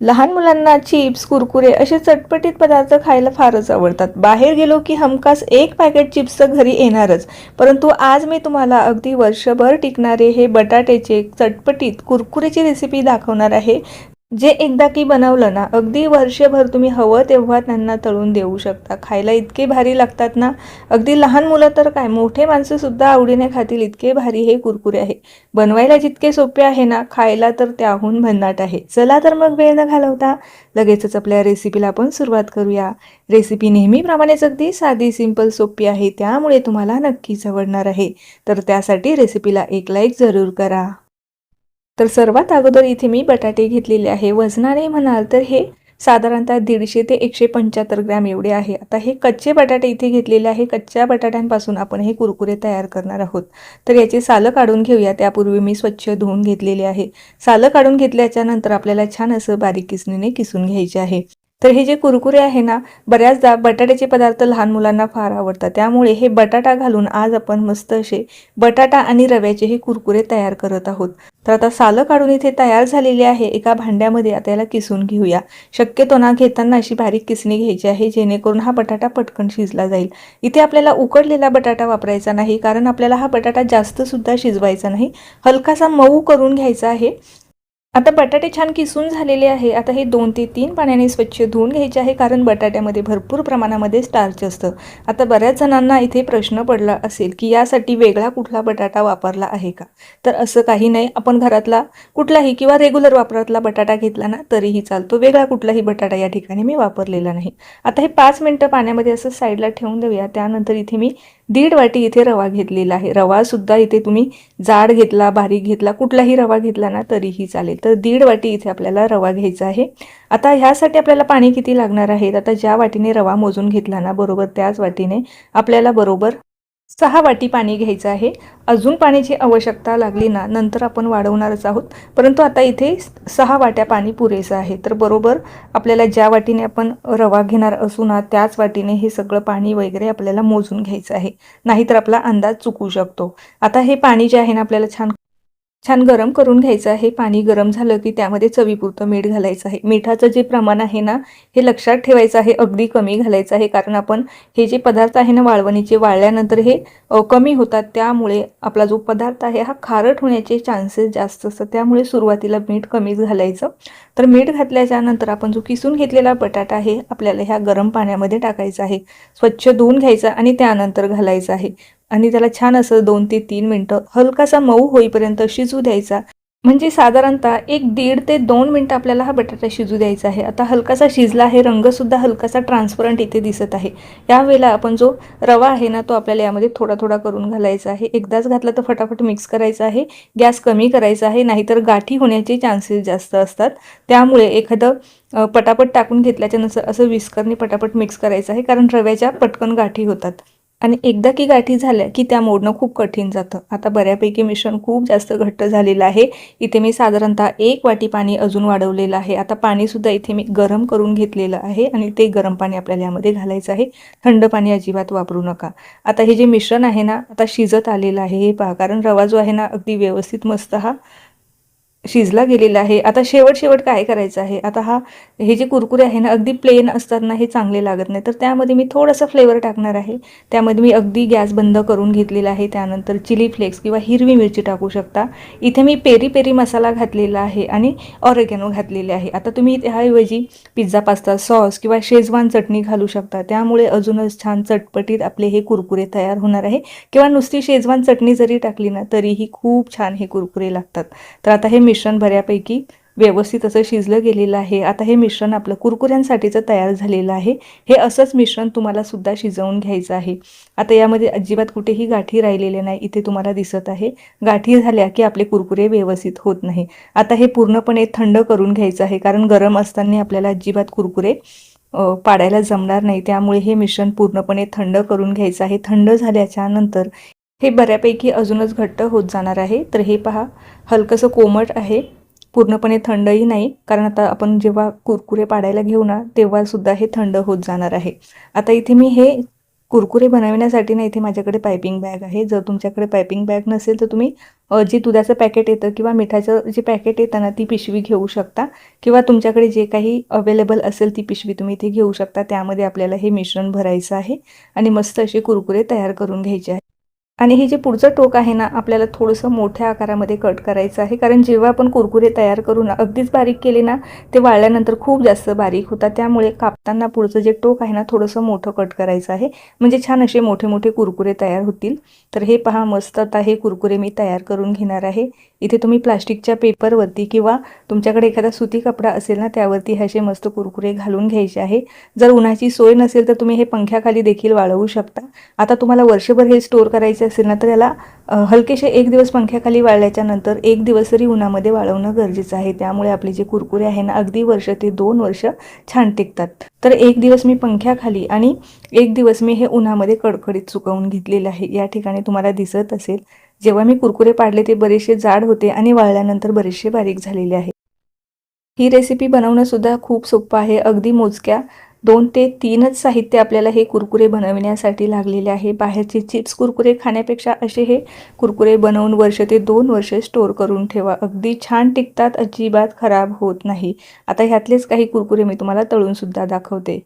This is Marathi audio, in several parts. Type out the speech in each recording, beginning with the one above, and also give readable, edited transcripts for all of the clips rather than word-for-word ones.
लहान मुलांना चिप्स, कुरकुरे असे चटपटीत पदार्थ खायला फारच आवडतात. बाहेर गेलो की हमखास एक पॅकेट चिप्सचं घरी येणारच. परंतु आज मी तुम्हाला अगदी वर्षभर टिकणारे हे बटाट्याचे चटपटीत कुरकुरेची रेसिपी दाखवणार आहे. जे एकदा की बनवलं ना, अगदी वर्षभर तुम्ही हवं तेव्हा त्यांना तळून देऊ शकता. खायला इतके भारी लागतात ना, अगदी लहान मुलं तर काय, मोठे माणसंसुद्धा आवडीने खातील इतके भारी हे कुरकुरे आहे. बनवायला जितके सोपे आहे ना, खायला तर त्याहून भन्नाट आहे. चला तर मग वेळ न घालवता लगेचच आपल्या रेसिपीला आपण सुरुवात करूया. रेसिपी नेहमीप्रमाणेच अगदी साधी, सिंपल, सोपी आहे. त्यामुळे तुम्हाला नक्कीच आवडणार आहे. तर त्यासाठी रेसिपीला एक लाईक जरूर करा. तर सर्वात अगोदर इथे मी बटाटे घेतलेले आहे. वजनाने म्हणाल तर हे साधारणतः 150 ते 175 ग्रॅम एवढे आहे. आता हे कच्चे बटाटे इथे घेतलेले आहे. कच्च्या बटाट्यांपासून आपण हे कुरकुरे तयार करणार आहोत. तर याची सालं काढून घेऊया. त्यापूर्वी मी स्वच्छ धुवून घेतलेले आहे. सालं काढून घेतल्याच्या नंतर आपल्याला छान असं बारीक किसणीने किसून घ्यायचे आहे. तर हे जे कुरकुरे आहे ना, बऱ्याचदा बटाट्याचे पदार्थ लहान मुलांना फार आवडतात. त्यामुळे हे बटाटा घालून आज आपण मस्त असे बटाटा आणि रव्याचे हे कुरकुरे तयार करत आहोत. तर आता सालं काढून इथे तयार झालेली आहे. एका भांड्यामध्ये आता याला किसून घेऊया. शक्यतो ना घेताना अशी बारीक किसणी घ्यायची आहे, जेणेकरून हा बटाटा पटकन शिजला जाईल. इथे आपल्याला उकडलेला बटाटा वापरायचा नाही, कारण आपल्याला हा बटाटा जास्त सुद्धा शिजवायचा नाही, हलकासा मऊ करून घ्यायचा आहे. आता बटाटे छान किसून झालेले आहे. आता हे 2 ते 3 पाण्याने स्वच्छ धुवून घ्यायचे आहे, कारण बटाट्यामध्ये भरपूर प्रमाणामध्ये स्टार्च असतं. आता बऱ्याच जणांना इथे प्रश्न पडला असेल की यासाठी वेगळा कुठला बटाटा वापरला आहे का? तर असं काही नाही. आपण घरातला कुठलाही किंवा रेग्युलर वापरातला बटाटा घेतला ना तरीही चालतो. वेगळा कुठलाही बटाटा या ठिकाणी मी वापरलेला नाही. आता हे 5 मिनिटं पाण्यामध्ये असं साईडला ठेवून देऊया. त्यानंतर इथे मी 1.5 वाटी इथे रवा घेतलेला आहे. रवासुद्धा इथे तुम्ही जाड घेतला, बारीक घेतला, कुठलाही रवा घेतला ना तरीही चालेल. तर 1.5 वाटी इथे आपल्याला रवा घ्यायचा आहे. आता ह्यासाठी आपल्याला पाणी किती लागणार आहे? आता ज्या वाटीने रवा मोजून घेतला ना, बरोबर त्याच वाटीने आपल्याला बरोबर 6 वाटी पाणी घ्यायचं आहे. अजून पाण्याची आवश्यकता लागली ना, नंतर आपण वाढवणारच आहोत. परंतु आता इथे 6 वाट्या पाणी पुरेसं आहे. तर बरोबर आपल्याला ज्या वाटीने आपण रवा घेणार असू ना, त्याच वाटीने हे सगळं पाणी वगैरे आपल्याला मोजून घ्यायचं आहे. नाहीतर आपला अंदाज चुकू शकतो. आता हे पाणी जे आहे ना, आपल्याला छान छान गरम करून घ्यायचं आहे. पाणी गरम झालं की त्यामध्ये चवीपुरतं मीठ घालायचं आहे. मिठाचं जे प्रमाण आहे ना, हे लक्षात ठेवायचं आहे. अगदी कमी घालायचं आहे, कारण आपण हे जे पदार्थ आहे ना वाळवणीचे, वाळल्यानंतर हे कमी होतात. त्यामुळे आपला जो पदार्थ आहे हा खारट होण्याचे चान्सेस जास्त असतात. त्यामुळे सुरुवातीला मीठ कमीच घालायचं. तर मीठ घातल्याच्या नंतर आपण जो किसून घेतलेला बटाटा आहे आपल्याला ह्या गरम पाण्यामध्ये टाकायचा आहे. स्वच्छ धुवून घ्यायचा आणि त्यानंतर घालायचं आहे. आणि त्याला छान असं 2 ते 3 मिनिटं हलकासा मऊ होईपर्यंत शिजू द्यायचा. म्हणजे साधारणतः 1.5 ते 2 मिनिटं आपल्याला हा बटाटा शिजू द्यायचा आहे. आता हलकासा शिजला आहे, रंगसुद्धा हलकासा ट्रान्सपरंट इथे दिसत आहे. यावेळेला आपण जो रवा आहे ना, तो आपल्याला यामध्ये थोडा थोडा करून घालायचा आहे. एकदाच घातला तर फटाफट मिक्स करायचा आहे. गॅस कमी करायचा आहे, नाहीतर गाठी होण्याचे चान्सेस जास्त असतात. त्यामुळे एखादं पटापट टाकून घेतल्याच्या नंतर असं विस्करने पटापट मिक्स करायचं आहे, कारण रव्याच्या पटकन गाठी होतात. आणि एकदा की गाठी झाल्या की त्या मोडणं खूप कठीण जातं. आता बऱ्यापैकी मिश्रण खूप जास्त घट्ट झालेलं आहे. इथे मी साधारणतः 1 वाटी पाणी अजून वाढवलेलं आहे. आता पाणीसुद्धा इथे मी गरम करून घेतलेलं आहे आणि ते गरम पाणी आपल्याला यामध्ये घालायचं आहे. थंड पाणी अजिबात वापरू नका. आता हे जे मिश्रण आहे ना, आता शिजत आलेलं आहे हे पहा, कारण रवा जो आहे ना अगदी व्यवस्थित मस्त हा शिजला गेलेला आहे. आता शेवट काय करायचं आहे, आता हे जे कुरकुरे आहे ना अगदी प्लेन असतात ना, हे चांगले लागत नाही. तर त्यामध्ये मी थोडासा फ्लेवर टाकणार आहे. त्यामध्ये मी अगदी गॅस बंद करून घेतलेला आहे. त्यानंतर चिली फ्लेक्स किंवा हिरवी मिरची टाकू शकता. इथे मी पेरी पेरी मसाला घातलेला आहे आणि ऑरेगॅनो घातलेले आहे. आता तुम्ही त्याऐवजी पिझ्झा पास्ता सॉस किंवा शेजवान चटणी घालू शकता. त्यामुळे अजूनच छान चटपटीत आपले हे कुरकुरे तयार होणार आहे. किंवा नुसती शेजवान चटणी जरी टाकली ना तरीही खूप छान हे कुरकुरे लागतात. तर आता हे मिश्रण बऱ्यापैकी व्यवस्थित असं शिजलं गेलेलं आहे. आता हे मिश्रण आपलं कुरकुऱ्यांसाठीचं तयार झालेलं आहे. हे असंच मिश्रण तुम्हाला सुद्धा शिजवून घ्यायचं आहे. आता यामध्ये अजिबात कुठेही गाठी राहिलेले नाही, इथे तुम्हाला दिसत आहे. गाठी झाल्या की आपले कुरकुरे व्यवस्थित होत नाही. आता हे पूर्णपणे थंड करून घ्यायचं आहे, कारण गरम असताना आपल्याला अजिबात कुरकुरे पाडायला जमणार नाही. त्यामुळे हे मिश्रण पूर्णपणे थंड करून घ्यायचं आहे. थंड झाल्याच्या नंतर हे बऱ्यापैकी अजूनच घट्ट होत जाणार आहे. तर हे पहा, हलकंसं कोमट आहे, पूर्णपणे थंडही नाही, कारण आता आपण जेव्हा कुरकुरे पाडायला घेऊ ना तेव्हा सुद्धा हे थंड होत जाणार आहे. आता इथे मी हे कुरकुरे बनवण्यासाठी ना इथे माझ्याकडे पायपिंग बॅग आहे. जर तुमच्याकडे पायपिंग बॅग नसेल तर तुम्ही जे दुधाचं पॅकेट येतं किंवा मिठाचं जे पॅकेट येतं ना ती पिशवी घेऊ शकता किंवा तुमच्याकडे जे काही अवेलेबल असेल ती पिशवी तुम्ही इथे घेऊ शकता. त्यामध्ये आपल्याला हे मिश्रण भरायचं आहे आणि मस्त असे कुरकुरे तयार करून घ्यायचे आहे. आणि हे जे पुढचं टोक आहे ना आपल्याला थोडंसं मोठ्या आकारामध्ये कट करायचं आहे, कारण जेव्हा आपण कुरकुरे तयार करू ना अगदीच बारीक केले ना ते वाळल्यानंतर खूप जास्त बारीक होतात. त्यामुळे कापताना पुढचं जे टोक आहे ना थोडंसं मोठं कट करायचं आहे, म्हणजे छान असे मोठे मोठे कुरकुरे तयार होतील. तर हे पहा मस्त आता हे कुरकुरे मी तयार करून घेणार आहे. इथे तुम्ही प्लास्टिकच्या पेपरवरती किंवा तुमच्याकडे एखादा सुती कपडा असेल ना त्यावरती हे असे मस्त कुरकुरे घालून घ्यायचे आहे. जर उन्हाची सोय नसेल तर तुम्ही हे पंख्याखाली देखील वाळवू शकता. आता तुम्हाला वर्षभर हे स्टोअर करायचे असेल ना तर याला हलकेसे 1 दिवस पंख्याखाली वाळल्याच्या नंतर 1 दिवस तरी उन्हामध्ये वाळवणं गरजेचं आहे. त्यामुळे आपले जे कुरकुरे आहे ना अगदी वर्ष ते 2 वर्ष छान टिकतात. तर 1 दिवस मी पंख्याखाली आणि 1 दिवस मी हे उन्हामध्ये कडकडीत सुकवून घेतलेलं आहे. या ठिकाणी तुम्हाला दिसत असेल जेव्हा मी कुरकुरे पाडले ते बरेचसे जाड होते आणि वाळल्यानंतर बरेचसे बारीक झालेले आहे. ही रेसिपी बनवणं सुद्धा खूप सोपं आहे. अगदी मोजक्या 2 ते 3च साहित्य आपल्याला हे कुरकुरे बनवण्यासाठी लागलेले आहे. बाहेरचे चिप्स कुरकुरे खाण्यापेक्षा असे हे कुरकुरे बनवून वर्ष ते 2 वर्ष स्टोअर करून ठेवा. अगदी छान टिकतात, अजिबात खराब होत नाही. आता ह्यातलेच काही कुरकुरे मी तुम्हाला तळून सुद्धा दाखवते.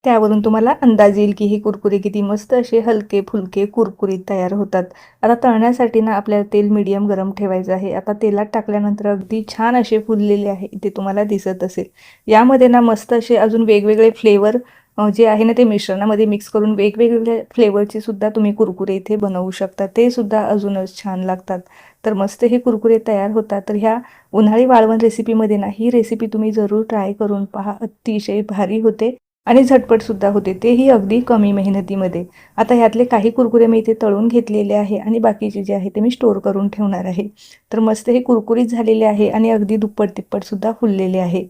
त्यावरून तुम्हाला अंदाज येईल की हे कुरकुरे किती मस्त असे हलके फुलके कुरकुरीत तयार होतात. आता तळण्यासाठी ना आपल्याला तेल मीडियम गरम ठेवायचं आहे. आता तेलात टाकल्यानंतर अगदी छान असे फुललेले आहे इथे तुम्हाला दिसत असेल. यामध्ये ना मस्त असे अजून वेगवेगळे फ्लेवर जे आहे ना ते मिश्रणामध्ये मिक्स करून वेगवेगळ्या फ्लेवरचे सुद्धा तुम्ही कुरकुरे इथे बनवू शकता. ते सुद्धा अजूनच छान लागतात. तर मस्त हे कुरकुरे तयार होतात. तर ह्या उन्हाळी वाळवण रेसिपीमध्ये ना ही रेसिपी तुम्ही जरूर ट्राय करून पहा. अतिशय भारी होते आणि झटपटसुद्धा होते, तेही अगदी कमी मेहनतीमध्ये. आता ह्यातले काही कुरकुरे मी इथे तळून घेतलेले आहे आणि बाकीचे जे आहे ते मी स्टोअर करून ठेवणार आहे. तर मस्त हे कुरकुरीत झालेले आहे आणि अगदी दुप्पट तिप्पटसुद्धा फुललेले आहे.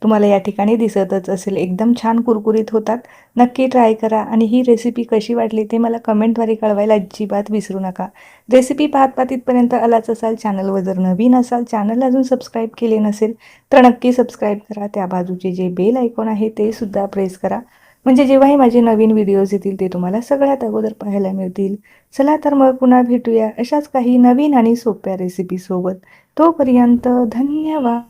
तुम्हाला या ठिकाणी दिसतच असेल एकदम छान कुरकुरीत होतात. नक्की ट्राय करा आणि ही रेसिपी कशी वाटली ते मला कमेंटद्वारे कळवायला अजिबात विसरू नका. रेसिपी पाहत पाहत इथपर्यंत आलाच असाल चॅनलवर जर नवीन असाल, चॅनल अजून सबस्क्राईब केले नसेल तर नक्की सबस्क्राईब करा. त्या बाजूचे जे बेल आयकॉन आहे ते सुद्धा प्रेस करा, म्हणजे जेव्हाही माझे नवीन व्हिडिओज येतील ते तुम्हाला सगळ्यात अगोदर पाहायला मिळतील. चला तर मग पुन्हा भेटूया अशाच काही नवीन आणि सोप्या रेसिपीसोबत. तोपर्यंत धन्यवाद.